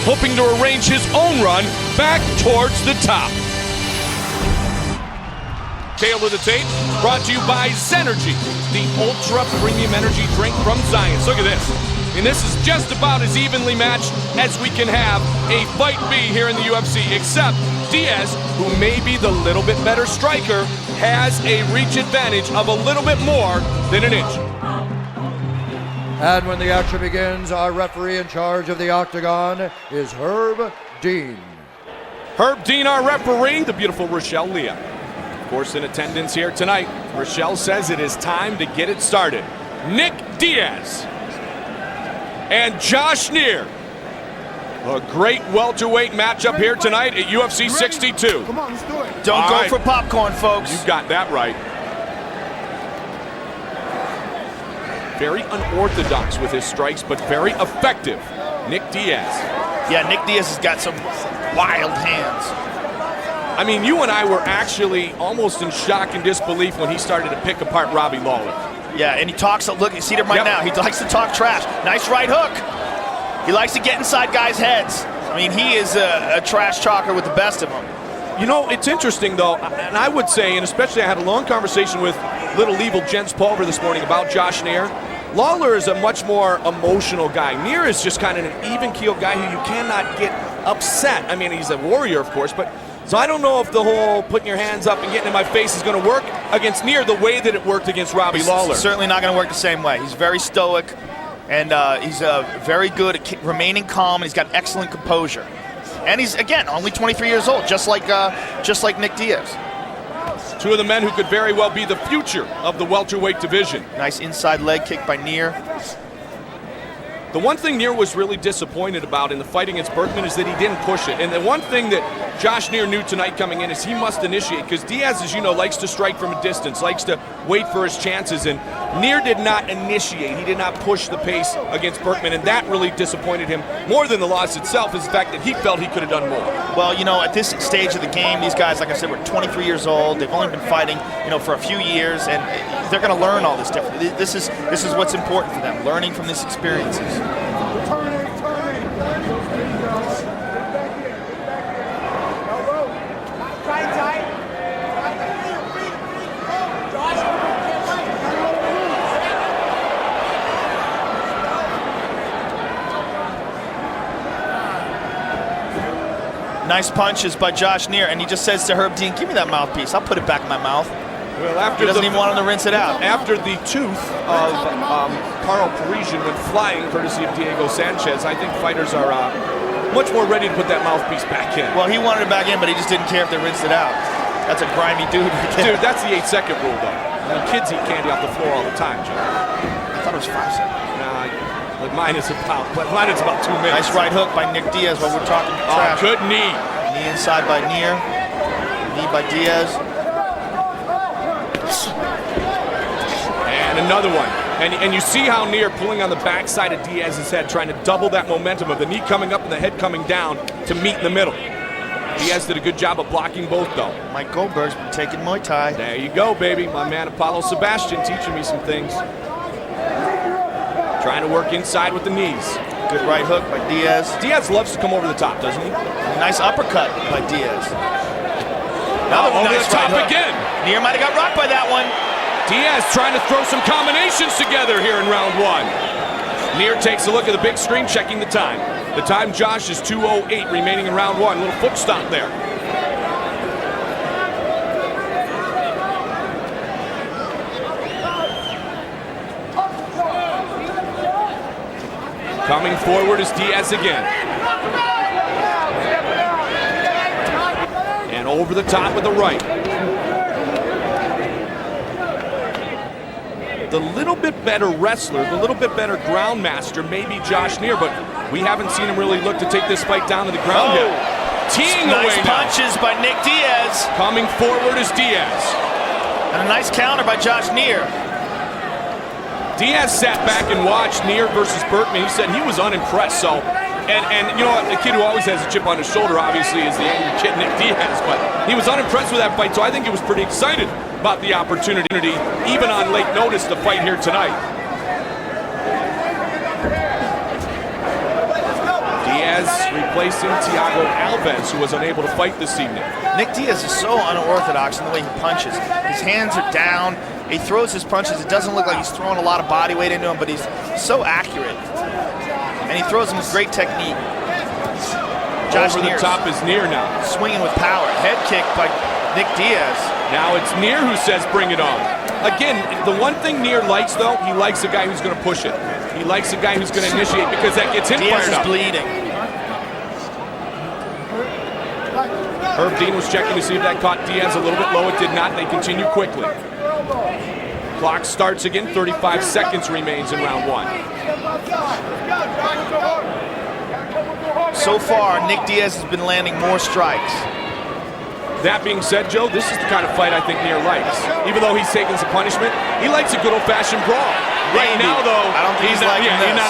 hoping to arrange his own run back towards the top. Tail of the tape, brought to you by Zenergy, the ultra premium energy drink from science. Look at this. And this is just about as evenly matched as we can have a fight be here in the UFC, except Diaz, who may be the little bit better striker, has a reach advantage of a little bit more than an inch. And when the action begins, our referee in charge of the octagon is Herb Dean. Herb Dean, our referee, the beautiful Rochelle Leah. Of course, in attendance here tonight, Rochelle says it is time to get it started. Nick Diaz and Josh Neer. A great welterweight matchup here tonight at UFC 62. Come on, let's do it. Don't go for popcorn, folks. You got that right. Very unorthodox with his strikes, but very effective. Nick Diaz. Yeah, Nick Diaz has got some wild hands. I mean, you and I were actually almost in shock and disbelief when he started to pick apart Robbie Lawler. Yeah, and he talks, look, you see him right now. He likes to talk trash. Nice right hook. He likes to get inside guys' heads. I mean, he is a trash talker with the best of them. You know, it's interesting, though, and I would say, and especially I had a long conversation with Little Evil Jens Pulver this morning about Josh Neer. Lawler is a much more emotional guy. Neer is just kind of an even-keeled guy who you cannot get upset. I mean, he's a warrior, of course, but so I don't know if the whole putting your hands up and getting in my face is going to work against Neer the way that it worked against Robbie Lawler. It's certainly not going to work the same way. He's very stoic, and he's very good at remaining calm, and he's got excellent composure. And he's, again, only 23 years old, just like Nick Diaz. Two of the men who could very well be the future of the welterweight division. Nice inside leg kick by Neer. The one thing Neer was really disappointed about in the fight against Berkman is that he didn't push it. And the one thing that Josh Neer knew tonight coming in is he must initiate, because Diaz, as you know, likes to strike from a distance, likes to wait for his chances, and Neer did not initiate. He did not push the pace against Berkman, and that really disappointed him more than the loss itself, is the fact that he felt he could have done more. Well, you know, at this stage of the game, these guys, like I said, were 23 years old. They've only been fighting, you know, for a few years, and they're going to learn all this differently. This is what's important for them, learning from these experiences. Nice punches by Josh Neer, and he just says to Herb Dean, give me that mouthpiece. I'll put it back in my mouth. Well, after he doesn't even want him to rinse it out. After the tooth of Carl Parisian went flying, courtesy of Diego Sanchez, I think fighters are much more ready to put that mouthpiece back in. Well, he wanted it back in, but he just didn't care if they rinsed it out. That's a grimy dude right there. Dude, that's the 8-second rule, though. I mean, kids eat candy off the floor all the time, Joe. I thought it was 5 seconds. Nah, but mine is about 2 minutes. Nice right hook by Nick Diaz while we're talking trash. Good knee. Knee inside by Neer. Knee by Diaz. And another one. And you see how Neer pulling on the backside of Diaz's head, trying to double that momentum of the knee coming up and the head coming down to meet in the middle. Diaz did a good job of blocking both, though. Mike Goldberg's been taking Muay Thai. There you go, baby. My man Apollo Sebastian teaching me some things. Trying to work inside with the knees. Good right hook by Diaz. Diaz loves to come over the top, doesn't he? Nice uppercut by Diaz. Over the top again. Neer might have got rocked by that one. Diaz trying to throw some combinations together here in round one. Neer takes a look at the big screen, checking the time. The time, Josh, is 2:08 remaining in round one. Little foot stomp there. Coming forward is Diaz again. And over the top with the right. The little bit better wrestler, the little bit better ground master may be Josh Neer, but we haven't seen him really look to take this fight down to the ground yet. Teeing away nice punches by Nick Diaz. Coming forward is Diaz. And a nice counter by Josh Neer. Diaz sat back and watched Neer versus Berkman. He said he was unimpressed. So, and you know what, the kid who always has a chip on his shoulder, obviously, is the angry kid Nick Diaz. But he was unimpressed with that fight, so I think he was pretty excited about the opportunity, even on late notice, to fight here tonight. Diaz Diaz replacing Thiago Alves, who was unable to fight this evening. Nick Diaz is so unorthodox in the way he punches. His hands are down. He throws his punches. It doesn't look like he's throwing a lot of body weight into him, but he's so accurate. And he throws them with great technique. Over the top is Neer now. Swinging with power. Head kick by Nick Diaz. Now it's Neer who says, bring it on. Again, the one thing Neer likes, though, he likes a guy who's going to push it. He likes a guy who's going to initiate because that gets him Diaz fired up. is bleeding. Herb Dean was checking to see if that caught Diaz a little bit low. It did not. They continue quickly. Clock starts again. 35 seconds remains in round one. So far, Nick Diaz has been landing more strikes. That being said, Joe, this is the kind of fight I think Neer likes. Even though he's taking some punishment, he likes a good old-fashioned brawl. Right now, though, I don't think he's not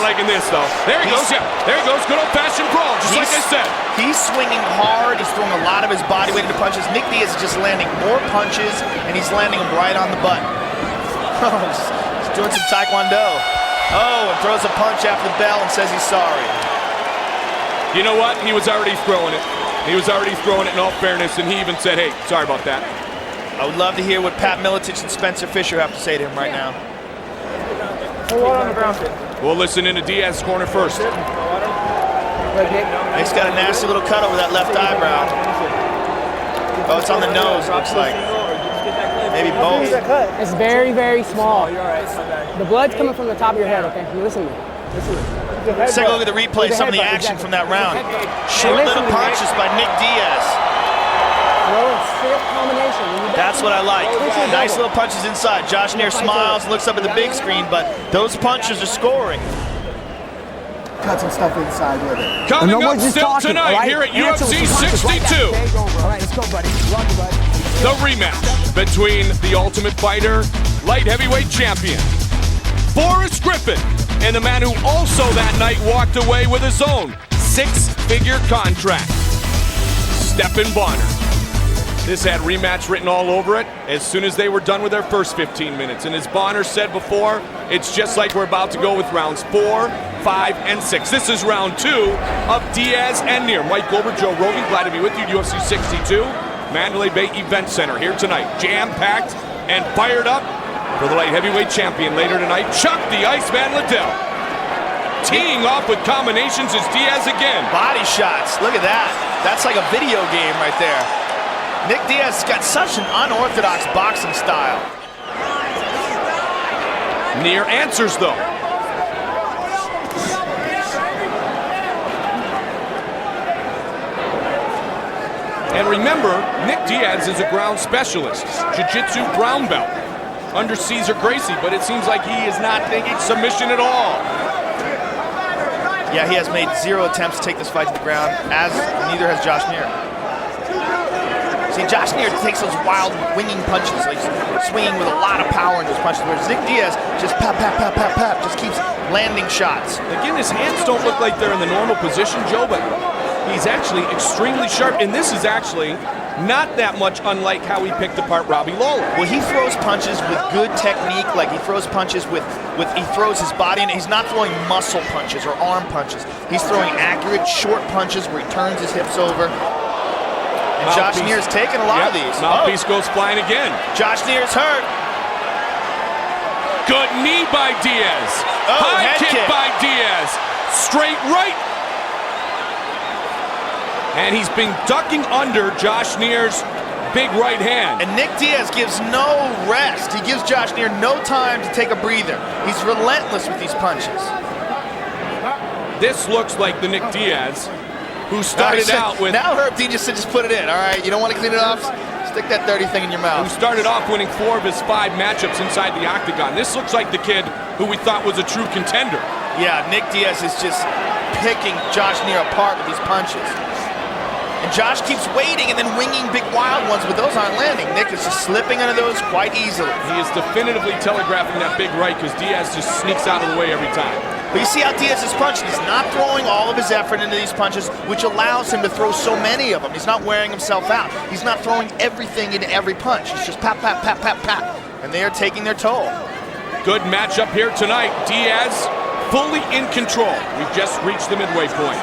liking this, though. There he goes, yeah. There he goes, good old-fashioned brawl, just like I said. He's swinging hard. He's throwing a lot of his body weight into punches. Nick Diaz is just landing more punches, and he's landing them right on the butt. He's doing some taekwondo. Oh, and throws a punch after the bell and says he's sorry. You know what? He was already throwing it. He was already throwing it in all fairness, and he even said, hey, sorry about that. I would love to hear what Pat Miletich and Spencer Fisher have to say to him right now. On the ground. We'll listen into Diaz's corner first. Nick's got a nasty little cut over that left eyebrow. Oh, it's on the nose, looks like. Maybe both. It's very, very small. The blood's coming from the top of your head, okay? Listen to me. Listen to me. Let's take a look at the replay, some of the action from that round. Short little punches by Nick Diaz. That's what I like. Nice little punches inside. Josh Neer smiles, looks up at the big screen, but those punches are scoring. Cut some stuff inside with it. Coming up still tonight here at UFC 62. All right, let's go, buddy. Love you, buddy. The rematch between the Ultimate Fighter light heavyweight champion, Forrest Griffin, and the man who also that night walked away with his own six-figure contract, Stephan Bonnar. This had rematch written all over it as soon as they were done with their first 15 minutes. And as Bonnar said before, it's just like we're about to go with rounds 4, 5, and 6. This is round 2 of Diaz and Neer. Mike Goldberg, Joe Rogan, glad to be with you. UFC 62, Mandalay Bay Events Center here tonight. Jam-packed and fired up for the light heavyweight champion later tonight, Chuck the Iceman Liddell. Teeing off with combinations is Diaz again. Body shots, look at that. That's like a video game right there. Nick Diaz has got such an unorthodox boxing style. Neer answers though. And remember, Nick Diaz is a ground specialist, jiu-jitsu brown belt under Cesar Gracie, but it seems like he is not taking submission at all. Yeah, he has made 0 attempts to take this fight to the ground, as neither has Josh Neer. See, Josh Neer takes those wild winging punches, like swinging with a lot of power in those punches, whereas Nick Diaz just pap, pap, pap, pap, pap, just keeps landing shots. Again, his hands don't look like they're in the normal position, Joe, but he's actually extremely sharp, and this is actually not that much unlike how he picked apart Robbie Lawler. Well, he throws punches with good technique, like he throws punches with he throws his body in. He's not throwing muscle punches or arm punches. He's throwing accurate, short punches where he turns his hips over. And Josh Neer's taking a lot of these. Mouthpiece goes flying again. Josh Neer's hurt. Good knee by Diaz. High kick by Diaz. Straight right. And he's been ducking under Josh Neer's big right hand. And Nick Diaz gives no rest. He gives Josh Neer no time to take a breather. He's relentless with these punches. This looks like the Nick Diaz who started out with... Now Herb Dean just said, just put it in, all right? You don't want to clean it off? Stick that dirty thing in your mouth. Who started off winning 4 of his 5 matchups inside the octagon. This looks like the kid who we thought was a true contender. Yeah, Nick Diaz is just picking Josh Neer apart with these punches. And Josh keeps waiting and then winging big wild ones, but those aren't landing. Nick is just slipping under those quite easily. He is definitively telegraphing that big right because Diaz just sneaks out of the way every time. But you see how Diaz is punching. He's not throwing all of his effort into these punches, which allows him to throw so many of them. He's not wearing himself out. He's not throwing everything into every punch. He's just pap, pap, pap, pap, pap. And they are taking their toll. Good matchup here tonight. Diaz fully in control. We've just reached the midway point.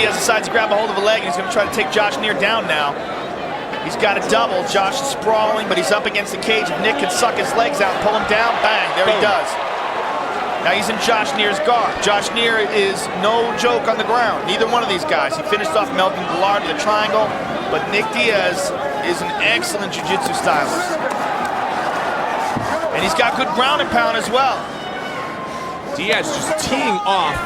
Diaz decides to grab a hold of a leg, and he's going to try to take Josh Neer down now. He's got a double. Josh is sprawling, but he's up against the cage. If Nick can suck his legs out and pull him down, bang, there he does. Now he's in Josh Neer's guard. Josh Neer is no joke on the ground. Neither one of these guys. He finished off Melvin Gillard with a triangle, but Nick Diaz is an excellent jiu-jitsu stylist. And he's got good ground and pound as well. Diaz just teeing off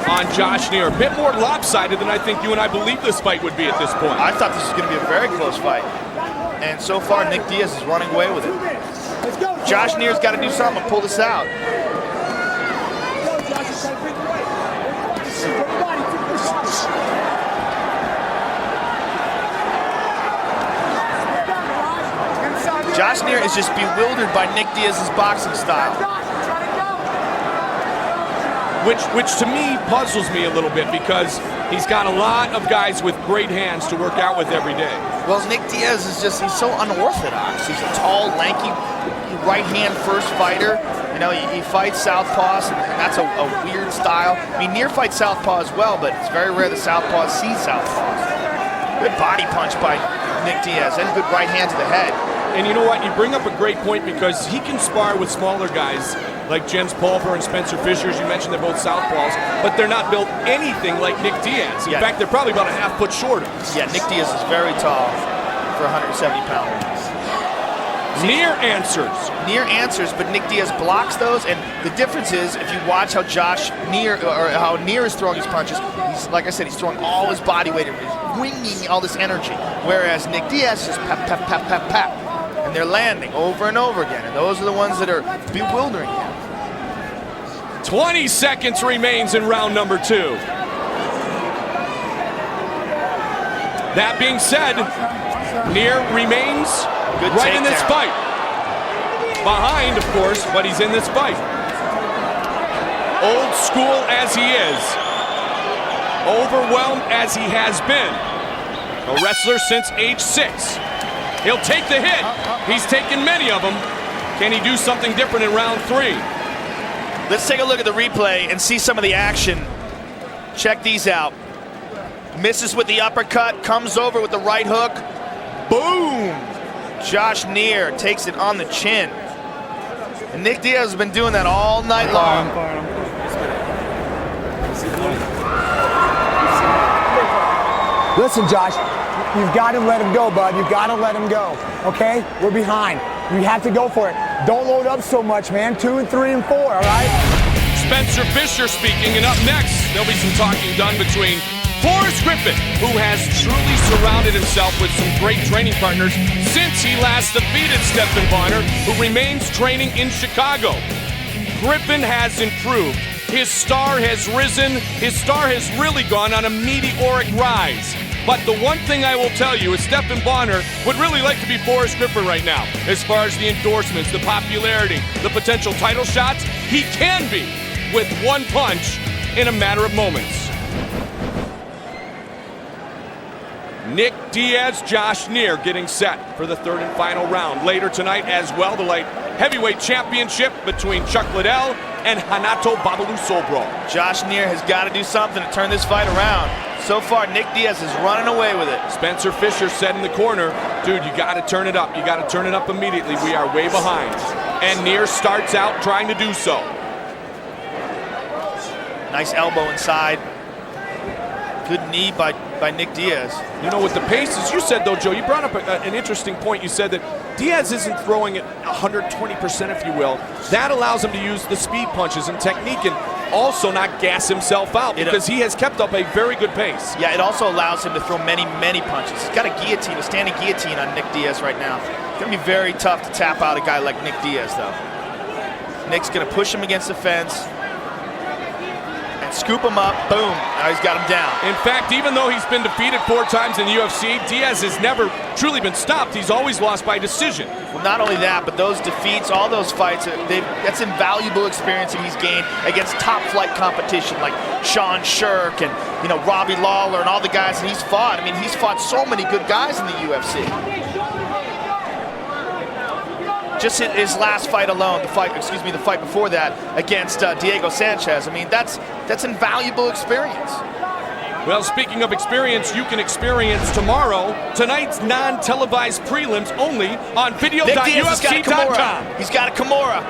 on Josh Neer. A bit more lopsided than I think you and I believed this fight would be at this point. I thought this was going to be a very close fight. And so far, Nick Diaz is running away with it. Josh Neer's got to do something to pull this out. Josh Neer is just bewildered by Nick Diaz's boxing style. Which to me puzzles me a little bit because he's got a lot of guys with great hands to work out with every day. Well, Nick Diaz is just, he's so unorthodox. He's a tall, lanky, right-hand first fighter. You know, he fights southpaws, and that's a weird style. I mean, Neer fights southpaw as well, but it's very rare the southpaws see southpaws. Good body punch by Nick Diaz, and good right hand to the head. And you know what? You bring up a great point because he can spar with smaller guys like Jens Pulver and Spencer Fisher. As you mentioned, they're both southpaws, but they're not built anything like Nick Diaz. In fact, they're probably about a half foot shorter. Yeah, Nick Diaz is very tall for a 170-pounder. Neer answers. Neer answers, but Nick Diaz blocks those. And the difference is, if you watch how how Neer is throwing his punches, he's, like I said, he's throwing all his body weight, he's winging all this energy. Whereas Nick Diaz just pap, pap, pap, pap, pap. And they're landing over and over again. And those are the ones that are bewildering him. 20 seconds remains in round number 2. That being said, Neer remains right in this fight. Behind, of course, but he's in this fight. Old school as he is, overwhelmed as he has been, a wrestler since age 6. He'll take the hit. He's taken many of them. Can he do something different in round 3? Let's take a look at the replay and see some of the action. Check these out. Misses with the uppercut, comes over with the right hook. Boom! Josh Neer takes it on the chin. And Nick Diaz has been doing that all night long. Listen, Josh, you've got to let him go, bud. You've got to let him go, okay? We're behind. You have to go for it. Don't load up so much, man. 2 and 3 and 4, all right? Spencer Fisher speaking, and up next, there'll be some talking done between Forrest Griffin, who has truly surrounded himself with some great training partners since he last defeated Stephan Bonnar, who remains training in Chicago. Griffin has improved. His star has risen. His star has really gone on a meteoric rise. But the one thing I will tell you is Stephan Bonnar would really like to be Forrest Griffin right now. As far as the endorsements, the popularity, the potential title shots, he can be with one punch in a matter of moments. Nick Diaz, Josh Neer getting set for the 3rd and final round. Later tonight as well, the light heavyweight championship between Chuck Liddell and Renato Babalu Sobro. Josh Neer has got to do something to turn this fight around. So far, Nick Diaz is running away with it. Spencer Fisher said in the corner, dude, you got to turn it up. You got to turn it up immediately. We are way behind. And Neer starts out trying to do so. Nice elbow inside. Good knee by Nick Diaz. You know, with the paces, you said though, Joe, you brought up an interesting point. You said that Diaz isn't throwing at 120%, if you will. That allows him to use the speed punches and technique and also not gas himself out because he has kept up a very good pace. Yeah, it also allows him to throw many, many punches. He's got a guillotine, a standing guillotine on Nick Diaz right now. It's going to be very tough to tap out a guy like Nick Diaz, though. Nick's going to push him against the fence. Scoop him up, boom, now he's got him down. In fact, even though he's been defeated 4 times in the UFC, Diaz has never truly been stopped. He's always lost by decision. Well, not only that, but those defeats, all those fights, that's invaluable experience that he's gained against top-flight competition like Sean Shirk and Robbie Lawler and all the guys that he's fought. I mean, he's fought so many good guys in the UFC. Just his last fight alone, the fight before that against Diego Sanchez. I mean, that's invaluable experience. Well, speaking of experience, you can experience tomorrow tonight's non-televised prelims only on video.ufc.com. He's got a Kimura.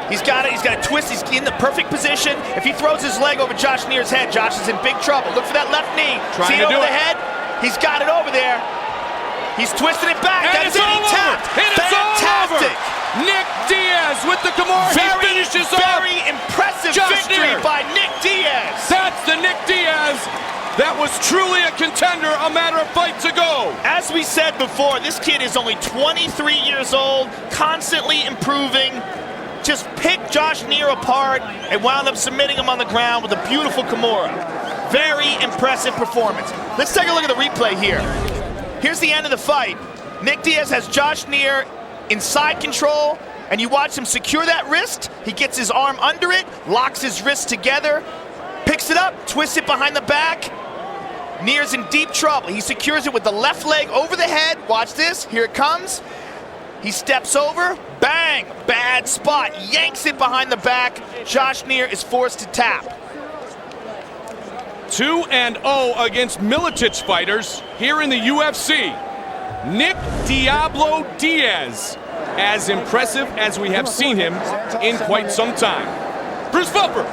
He's got a twist. He's in the perfect position. If he throws his leg over Josh Neer's head, Josh is in big trouble. Look for that left knee. Trying See to do over the it. head? He's got it over there. He's twisted it back. And That's it's it. He all tapped. over. And it's all over. Fantastic. Nick Diaz with the Kimura. He finishes off. Very impressive Josh victory Neer. by Nick Diaz. That's the Nick Diaz. That was truly a contender, a matter of fight to go. As we said before, this kid is only 23 years old, constantly improving. Just picked Josh Neer apart and wound up submitting him on the ground with a beautiful Kimura. Very impressive performance. Let's take a look at the replay here. Here's the end of the fight. Nick Diaz has Josh Neer in side control, and you watch him secure that wrist. He gets his arm under it, locks his wrists together, picks it up, twists it behind the back. Neer's in deep trouble. He secures it with the left leg over the head. Watch this. Here it comes. He steps over. Bang! Bad spot. Yanks it behind the back. Josh Neer is forced to tap. 2-0 against Milicic fighters here in the UFC. Nick Diablo Diaz, as impressive as we have seen him in quite some time. Bruce Fulper.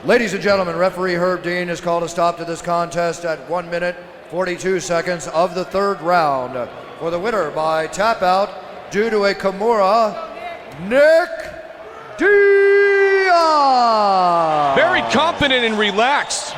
Ladies and gentlemen, referee Herb Dean has called a stop to this contest at 1 minute 42 seconds of the third round. For the winner by tap out due to a Kimura, Nick Diaz. Very confident and relaxed.